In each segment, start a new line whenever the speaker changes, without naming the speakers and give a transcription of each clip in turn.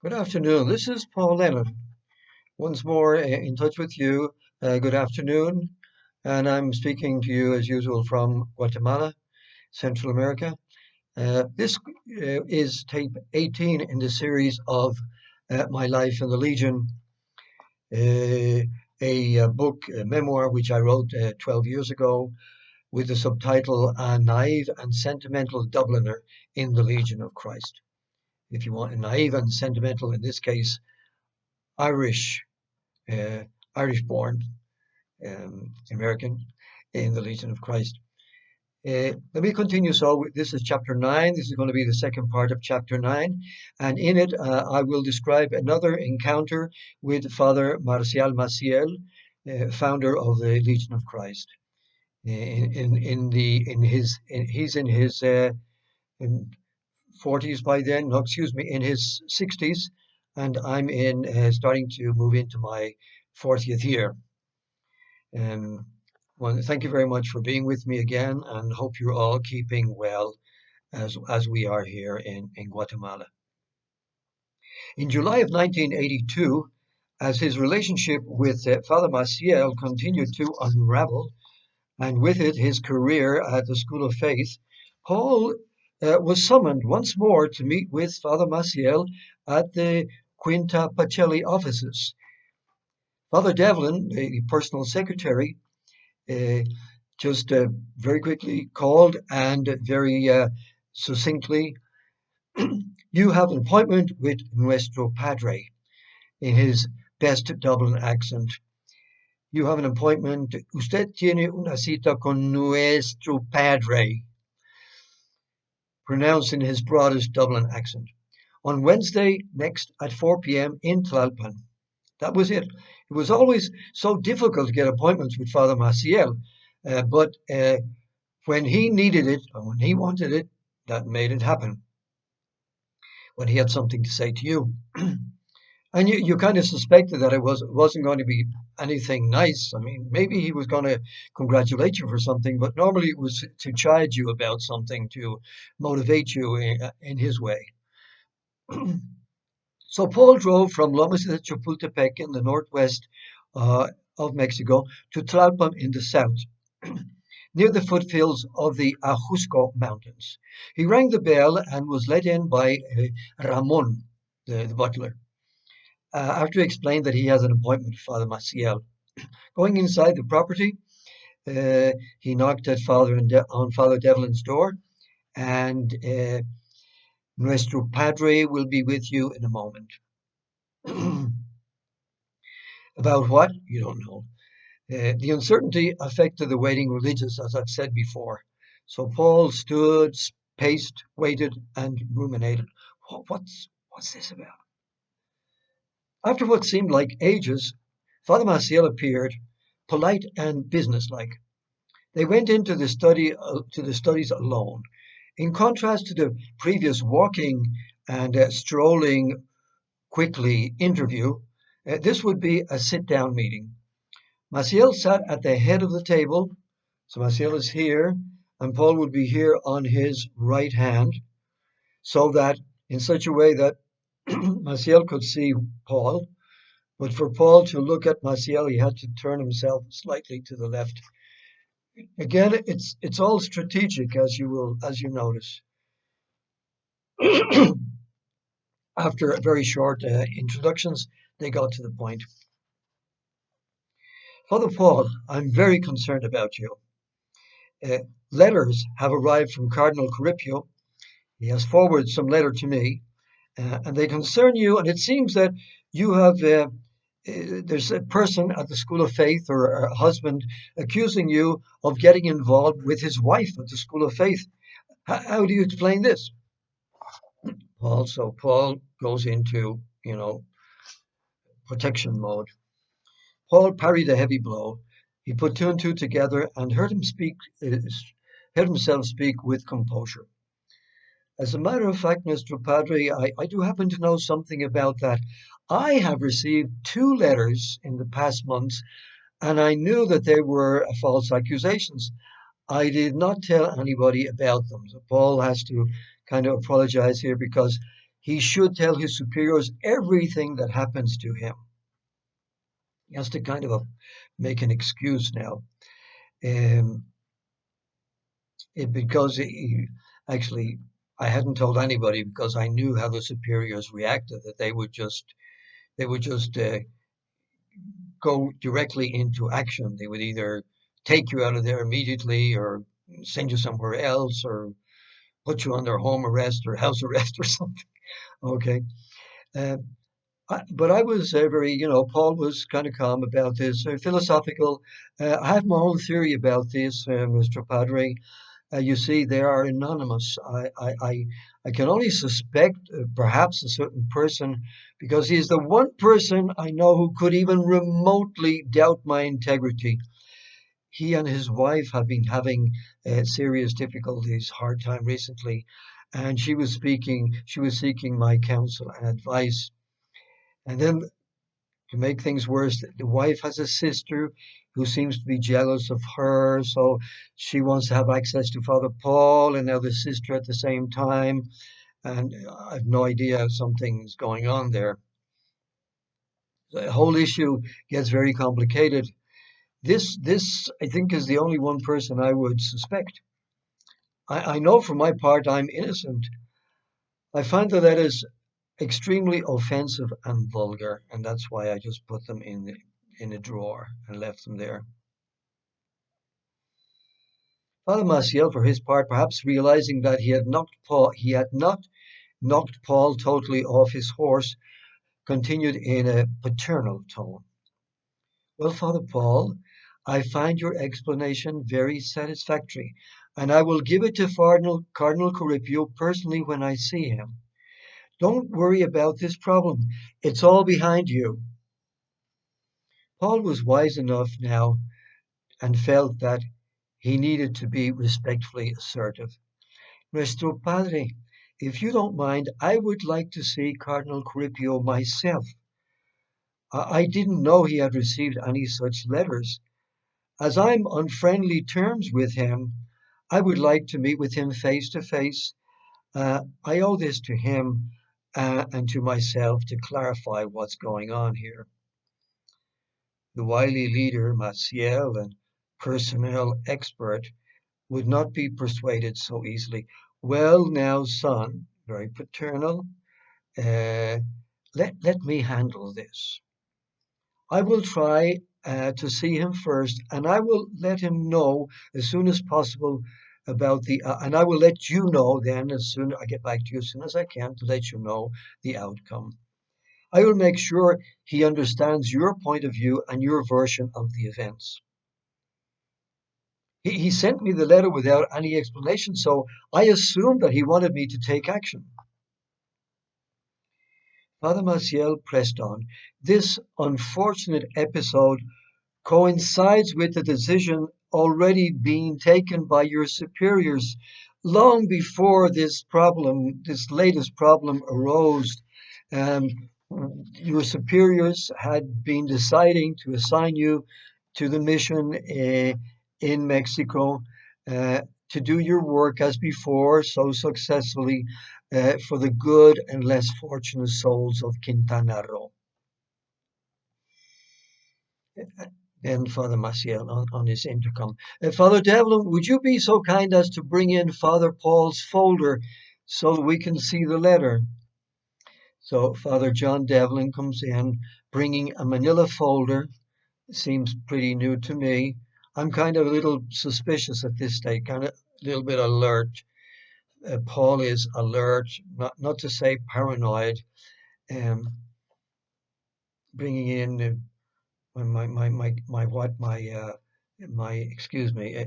Good afternoon. This is Paul Lennon. Once more in touch with you. Good afternoon. And I'm speaking to you as usual from Guatemala, Central America. This is tape 18 in the series of My Life in the Legion, a book, a memoir, which I wrote 12 years ago with the subtitle A Naive and Sentimental Dubliner in the Legion of Christ. If you want a naive and sentimental, in this case, Irish uh, Irish born American in the Legion of Christ. Let me continue. So, this is chapter 9. This is going to be the second part of chapter 9. And in it, I will describe another encounter with Father Marcial Maciel, founder of the Legion of Christ. He's in his in 40s by then. No, excuse me, in his 60s, and I'm in starting to move into my 40th year. Um, well, thank you very much for being with me again, and hope you're all keeping well as we are here in Guatemala. In July of 1982, as his relationship with Father Maciel continued to unravel, and with it his career at the School of Faith, Paul was summoned once more to meet with Father Maciel at the Quinta Pacelli offices. Father Devlin, the personal secretary, uh, just very quickly called and very succinctly, you have an appointment with Nuestro Padre, in his best Dublin accent. You have an appointment. Usted tiene una cita con Nuestro Padre, pronounced in his broadest Dublin accent, on Wednesday next at 4 p.m. in Tlalpan. That was it. It was always so difficult to get appointments with Father Maciel, but when he needed it, or when he wanted it, that made it happen. When he had something to say to you, and you kind of suspected that it wasn't going to be anything nice. I mean, maybe he was going to congratulate you for something, but normally it was to chide you about something, to motivate you in his way. So Paul drove from Lomas de Chapultepec in the northwest of Mexico to Tlalpan in the south, near the foothills of the Ajusco Mountains. He rang the bell and was let in by Ramon, the butler, after he explained that he has an appointment with Father Maciel. Going inside the property, he knocked at on Father Devlin's door, and Nuestro Padre will be with you in a moment. About what? You don't know. The uncertainty affected the waiting religious, as I've said before. So Paul stood, paced, waited, and ruminated. What's this about? After what seemed like ages, Father Maciel appeared, polite and businesslike. They went into the studies alone. In contrast to the previous walking and strolling quickly interview, this would be a sit-down meeting. Maciel sat at the head of the table, so Maciel is here, and Paul would be here on his right hand, so that in such a way that Maciel could see Paul, but for Paul to look at Maciel, he had to turn himself slightly to the left. Again, it's all strategic, as you notice. After very short introductions, they got to the point. Father Paul, I'm very concerned about you. Uh, Letters have arrived from Cardinal Caripio. He has forwarded some letter to me, and they concern you. And it seems that you have there's a person at the School of Faith, or a husband, accusing you of getting involved with his wife at the School of Faith. How do you explain this? So Paul goes into, protection mode. Paul parried a heavy blow. He put two and two together and heard himself speak with composure. As a matter of fact, Mr. Padre, I do happen to know something about that. I have received two letters in the past months, and I knew that they were false accusations. I did not tell anybody about them. So Paul has to kind of apologize here because He should tell his superiors everything that happens to him. He has to kind of make an excuse now. Um, because actually, I hadn't told anybody because I knew how the superiors reacted, that they would just go directly into action. They would either take you out of there immediately or send you somewhere else or put you under home arrest or house arrest or something. Okay. Uh, but I was very, Paul was kind of calm about this, philosophical. I have my own theory about this, Mr. Padre. You see, they are anonymous. I can only suspect perhaps a certain person because he is the one person I know who could even remotely doubt my integrity. He and his wife have been having serious difficulties, hard time recently, and she was seeking my counsel and advice. And then to make things worse, the wife has a sister who seems to be jealous of her, so she wants to have access to Father Paul and now the sister at the same time. And I have no idea if something's going on there. The whole issue gets very complicated. This, I think, is the only one person I would suspect. I know for my part I'm innocent. I find the letters extremely offensive and vulgar, and that's why I just put them in a drawer and left them there. Father Maciel, for his part, perhaps realizing that he had not knocked Paul totally off his horse, continued in a paternal tone. Well, Father Paul, I find your explanation very satisfactory, and I will give it to Cardinal Corripio personally when I see him. Don't worry about this problem. It's all behind you. Paul was wise enough now and felt that he needed to be respectfully assertive. Nuestro Padre, if you don't mind, I would like to see Cardinal Corripio myself. I didn't know he had received any such letters. As I'm on friendly terms with him, I would like to meet with him face to face. I owe this to him and to myself to clarify what's going on here. The wily leader, Maciel, and personnel expert, would not be persuaded so easily. Well, now, son, very paternal, uh, let me handle this. I will try to see him first, and I will let him know as soon as possible and I will let you know then as soon I get back to you as soon as I can to let you know the outcome. I will make sure he understands your point of view and your version of the events. He sent me the letter without any explanation, so I assumed that he wanted me to take action. Father Maciel pressed on. This unfortunate episode coincides with the decision already being taken by your superiors long before this latest problem arose. Um, your superiors had been deciding to assign you to the mission in Mexico to do your work as before so successfully for the good and less fortunate souls of Quintana Roo. And Father Maciel on his intercom. Father Devlin, would you be so kind as to bring in Father Paul's folder so that we can see the letter? So Father John Devlin comes in, bringing a manila folder. Seems pretty new to me. I'm kind of a little suspicious at this stage, kind of a little bit alert. Paul is alert, not to say paranoid. Um, Bringing in my excuse me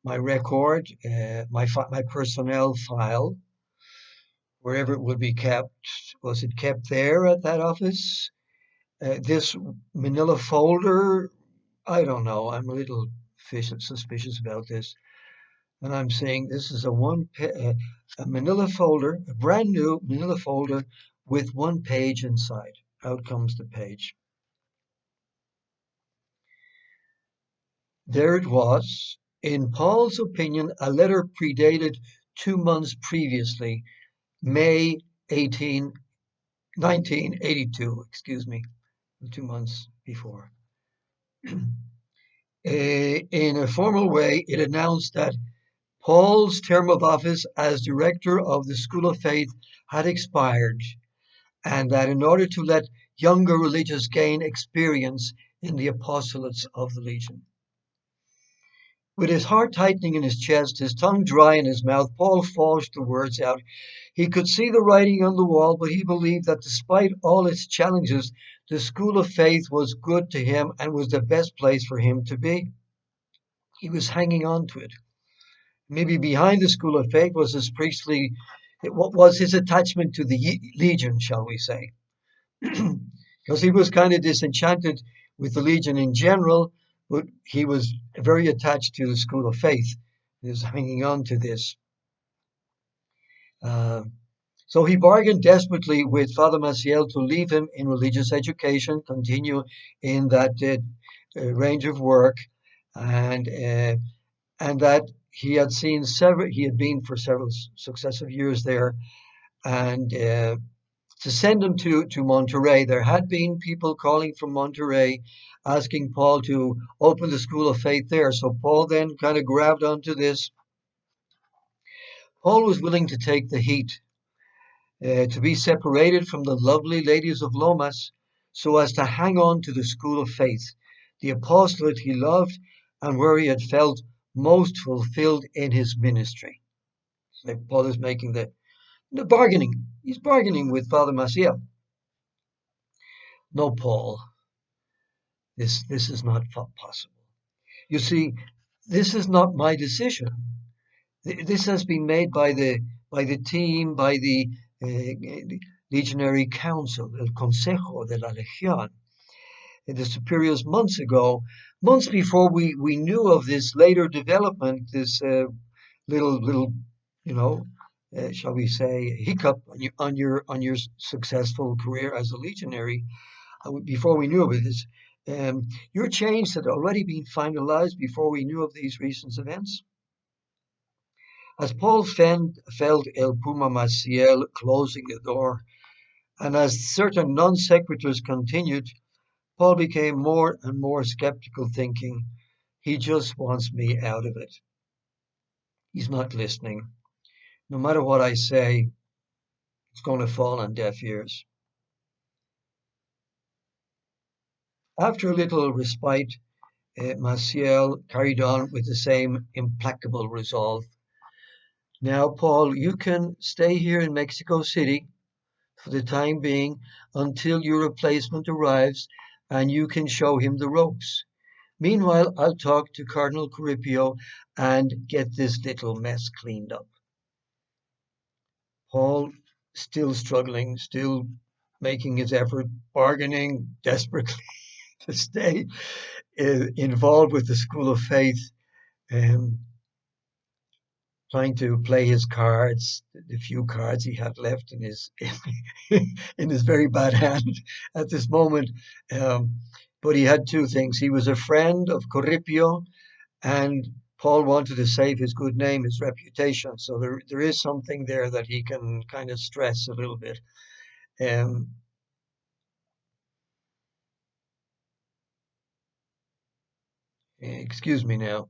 my record, my personnel file, wherever it would be kept. Was it kept there at that office? This manila folder, I don't know. I'm a little suspicious about this. And I'm saying this is a manila folder, a brand new manila folder with one page inside. Out comes the page. There it was. In Paul's opinion, a letter predated 2 months previously, May 18, 1982, excuse me, 2 months before. In a formal way, it announced that Paul's term of office as director of the School of Faith had expired, and that in order to let younger religious gain experience in the apostolates of the Legion. With his heart tightening in his chest, his tongue dry in his mouth, Paul forged the words out. He could see the writing on the wall, but he believed that despite all its challenges, the School of Faith was good to him and was the best place for him to be. He was hanging on to it. Maybe behind the School of Faith was his priestly, what was his attachment to the Legion, shall we say. Because he was kind of disenchanted with the Legion in general, but he was very attached to the School of Faith. He was hanging on to this. Uh, so he bargained desperately with Father Maciel to leave him in religious education, continue in that range of work, and that he had been for several successive years there, and to send him to Monterey. There had been people calling from Monterey asking Paul to open the School of Faith there. So Paul then kind of grabbed onto this. Paul was willing to take the heat, to be separated from the lovely ladies of Lomas so as to hang on to the School of Faith, the apostolate he loved and where he had felt most fulfilled in his ministry. So Paul is making the bargaining. He's bargaining with Father Maciel. No, Paul, this is not possible. You see, this is not my decision. This has been made by the team, by the Legionary Council, el Consejo de la Legión, the superiors months before we knew of this later development, this little, you know, shall we say, hiccup on your successful career as a legionary. Before we knew of this, your change had already been finalized before we knew of these recent events. As Paul felt El Puma Maciel closing the door, and as certain non-sequiturs continued, Paul became more and more skeptical, thinking, he just wants me out of it. He's not listening. No matter what I say, it's going to fall on deaf ears. After a little respite, Maciel carried on with the same implacable resolve. Now, Paul, you can stay here in Mexico City for the time being until your replacement arrives and you can show him the ropes. Meanwhile, I'll talk to Cardinal Caripio and get this little mess cleaned up. Paul, still struggling, still making his effort, bargaining desperately to stay involved with the School of Faith, um, trying to play his cards, the few cards he had left in his in his very bad hand at this moment. But he had two things. He was a friend of Corripio, and Paul wanted to save his good name, his reputation. So there is something there that he can kind of stress a little bit. Um, excuse me now.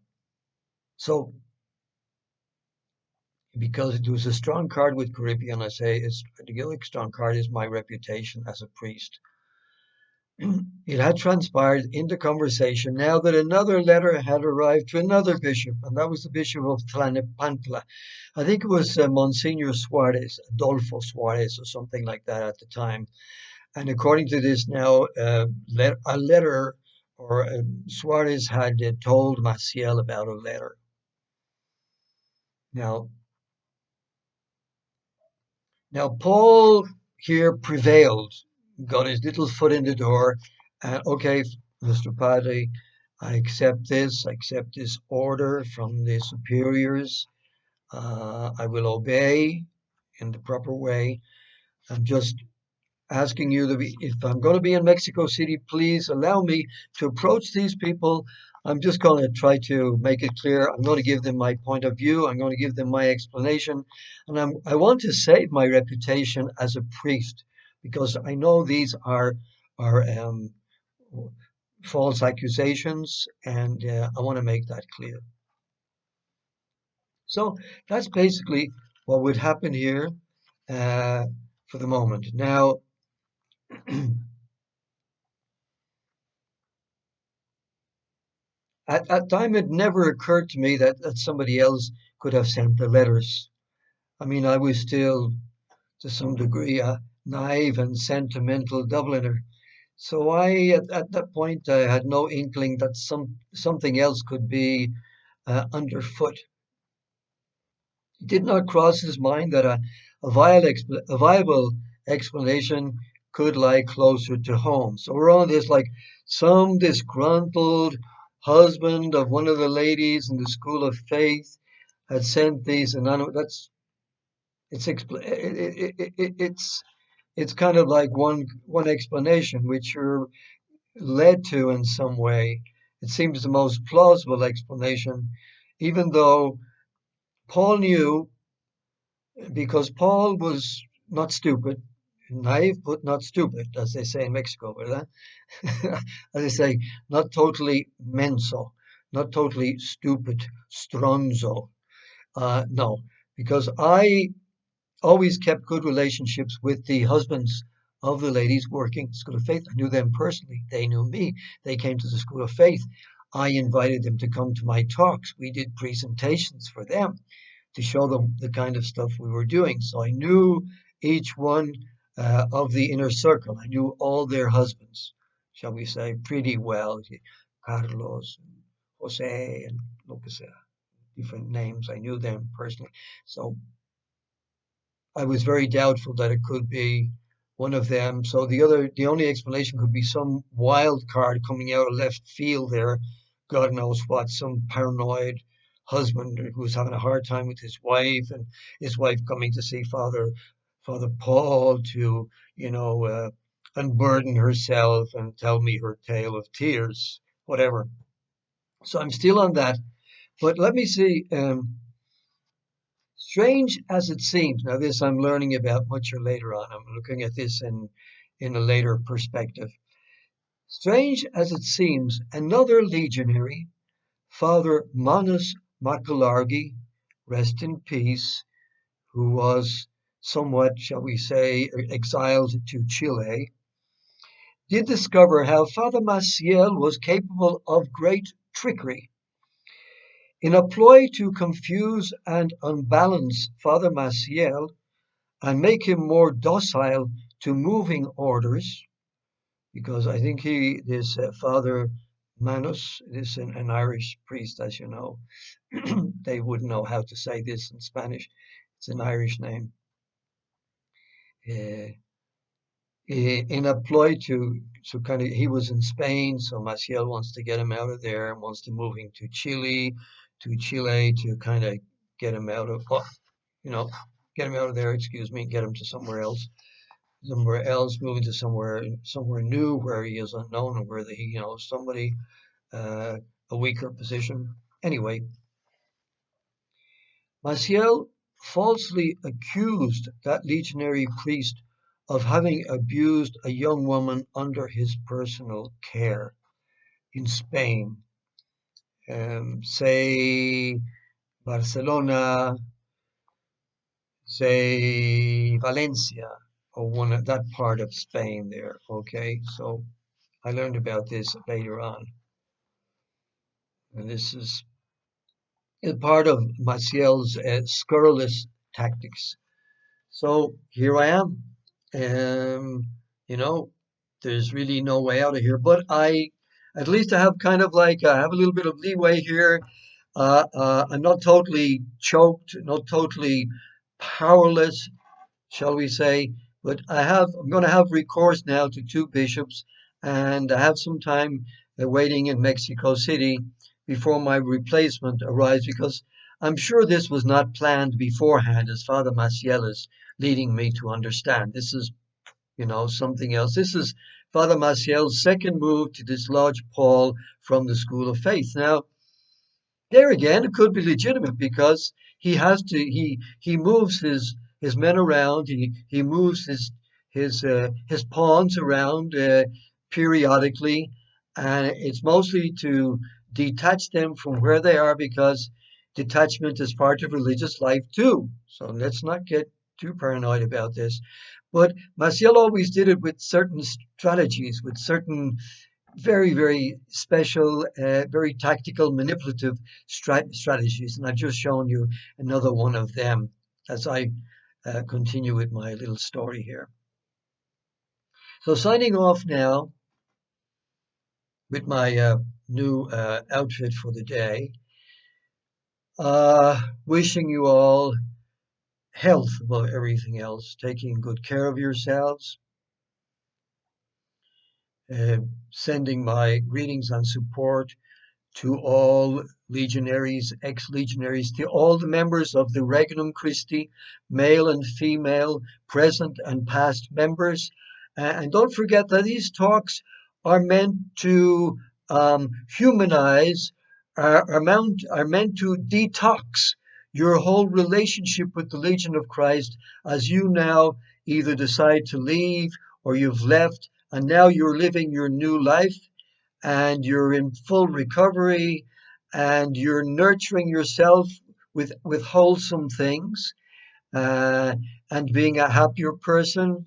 So because it was a strong card with Caribbean, I say the other strong card is my reputation as a priest. It had transpired in the conversation now that another letter had arrived to another bishop, and that was the Bishop of Tlalnepantla. I think it was Monsignor Suarez, Adolfo Suarez, or something like that at the time. And according to this now, a letter, or Suarez had told Maciel about a letter. Now, Paul here prevailed, got his little foot in the door, and okay, Mr. Padre, I accept this order from the superiors. I will obey in the proper way. And just asking you to be, if I'm going to be in Mexico City, please allow me to approach these people. I'm just going to try to make it clear. I'm going to give them my point of view. I'm going to give them my explanation. And I want to save my reputation as a priest because I know these are false accusations, and I want to make that clear. So that's basically what would happen here uh, for the moment. Now, at that time, it never occurred to me that somebody else could have sent the letters. I mean, I was still, to some degree, a naive and sentimental Dubliner. So at that point, I had no inkling that something else could be underfoot. It did not cross his mind that a viable explanation could lie closer to home. So we're on this like some disgruntled husband of one of the ladies in the school of faith had sent these anonymous. That's it's kind of like one explanation which you're led to in some way. It seems the most plausible explanation, even though Paul knew because Paul was not stupid, naive but not stupid, as they say in Mexico, ¿verdad? As they say, not totally menso, not totally stupid, stronzo. No, because I always kept good relationships with the husbands of the ladies working School of Faith. I knew them personally. They knew me. They came to the School of Faith. I invited them to come to my talks. We did presentations for them to show them the kind of stuff we were doing. So I knew each one of the inner circle. I knew all their husbands, shall we say, pretty well. Carlos, and Jose, and Lucas, different names. I knew them personally. So I was very doubtful that it could be one of them. So the only explanation could be some wild card coming out of left field there. God knows what, some paranoid husband who was having a hard time with his wife, and his wife coming to see Father Paul to, unburden herself and tell me her tale of tears, whatever. So I'm still on that. But let me see. Strange as it seems, now this I'm learning about much later on. I'm looking at this in a later perspective. Strange as it seems, another legionary, Father Manus Macalargi, rest in peace, who was somewhat, shall we say, exiled to Chile, did discover how Father Maciel was capable of great trickery. In a ploy to confuse and unbalance Father Maciel, and make him more docile to moving orders, because I think this Father Manus, is an Irish priest, as you know. They wouldn't know how to say this in Spanish. It's an Irish name. Uh, in a ploy to kind of, he was in Spain, so Maciel wants to get him out of there and wants to move him to Chile to kind of get him out of, you know, get him out of there, excuse me, get him to somewhere else, moving to somewhere new where he is unknown and where he knows somebody, uh, a weaker position. Anyway, Maciel falsely accused that legionary priest of having abused a young woman under his personal care in Spain, say Barcelona, say Valencia, or one of that part of Spain there. Okay, so I learned about this later on. And this is a part of Maciel's scurrilous tactics. So here I am. Um, you know, there's really no way out of here. But at least I have kind of like, I have a little bit of leeway here. I'm not totally choked, not totally powerless, shall we say. But I'm going to have recourse now to two bishops, and I have some time waiting in Mexico City before my replacement arrives, because I'm sure this was not planned beforehand, as Father Maciel is leading me to understand. This is something else. This is Father Maciel's second move to dislodge Paul from the school of faith. Now, there again, it could be legitimate because he moves his men around. He moves his pawns around periodically, and it's mostly to detach them from where they are because detachment is part of religious life too. So let's not get too paranoid about this. But Maciel always did it with certain strategies, with certain very, very special, very tactical, manipulative strategies. And I've just shown you another one of them as I continue with my little story here. So, signing off now with my new outfit for the day. Wishing you all health above everything else, taking good care of yourselves, uh, sending my greetings and support to all legionaries, ex-legionaries, to all the members of the Regnum Christi, male and female, present and past members. And don't forget that these talks are meant to humanize, are meant to detox your whole relationship with the Legion of Christ as you now either decide to leave or you've left and now you're living your new life and you're in full recovery and you're nurturing yourself with wholesome things uh, and being a happier person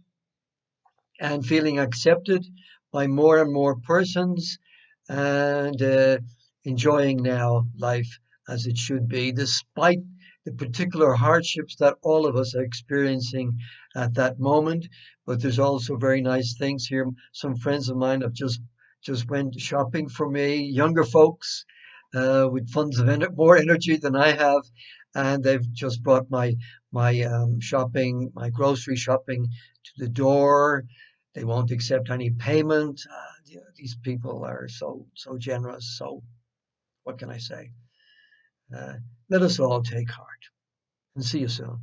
and feeling accepted by more and more persons and enjoying now life as it should be, despite the particular hardships that all of us are experiencing at that moment. But there's also very nice things here. Some friends of mine have just went shopping for me, younger folks with funds of more energy than I have, and they've just brought my grocery shopping to the door. They won't accept any payment. These people are so generous. So what can I say? Uh, Let us all take heart and see you soon.